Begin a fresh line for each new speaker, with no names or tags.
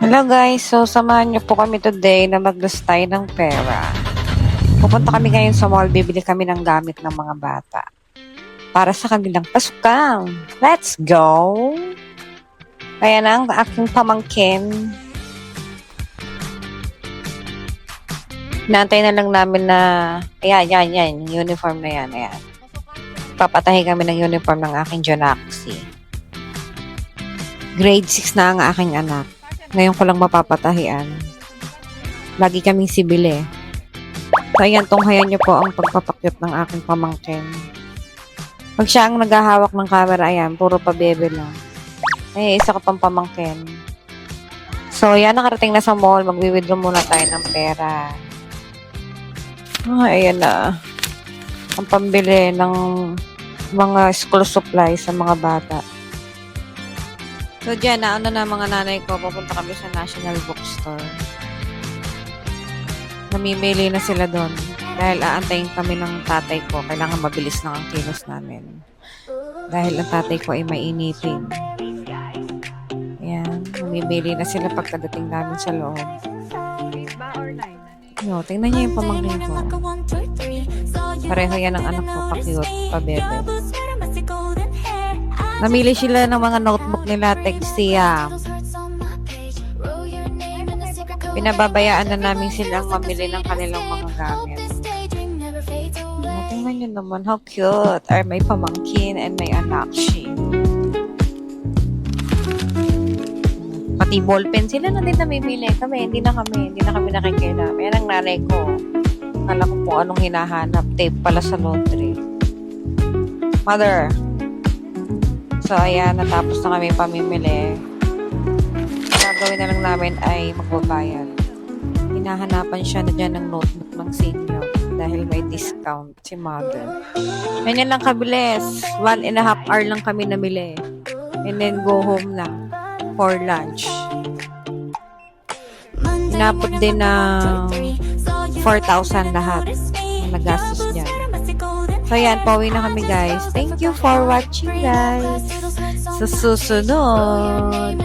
Hello guys, so samahan niyo po kami today na mag-lose tayo ng pera. Pupunta kami ngayon sa mall, bibili kami ng gamit ng mga bata para sa kanilang pasukan. Let's go! Ayan ang aking pamangkin. Naantay na lang namin na, yan, yung uniform na yan, ayan. Papatahi kami ng uniform ng aking Jonaxi. Grade 6 na ang aking anak. Ngayon ko lang mapapatahian. Lagi kaming sibili. So, ayan, tunghayan niyo po ang pagpapakyut ng aking pamangkin. Pag siya ang naghahawak ng camera, ayan, puro pabebe lang. Ay, isa ko pang pamangkin. So, ayan, nakarating na sa mall. Magwi-withdraw muna tayo ng pera. Ayan na. Ang pambili ng mga school supplies sa mga bata. So, dyan, nauna na mga nanay ko, pupunta kami sa National Bookstore. Namimili na sila doon. Dahil aantayin kami ng tatay ko. Kailangan mabilis lang ang kilos namin. Dahil ang tatay ko ay mainipin. Ayan, namimili na sila pagkadating namin sa loob. No, tingnan niyo yung pamangkin ko. Pareho yan ang anak ko, pa-cute, pa-bebe. Namili sila ng mga notebook nila, Texia. Pinababayaan na namin silang mamili ng kanilang mga gamit. Tingnan nyo naman, how cute. Are may pamangkin and may anak she. Pati ballpen sila na din namimili. Hindi na kami nakikialam. Yan ang nanay ko. Kala ko kung anong hinahanap. Tape pala sa laundry. Mother. So, ayan, natapos na kami pamimili. Ang gagawin na lang namin ay magbabayad. Hinahanapan siya na dyan ng notebook ng senior dahil may discount si mother. Ganyan lang kabilis. 1.5 hour lang kami namili. And then go home na for lunch. Inapot din ng 4,000 lahat ang nagastos dyan. So, yan. Pauwi na kami, guys. Thank you for watching, guys. Sa susunod.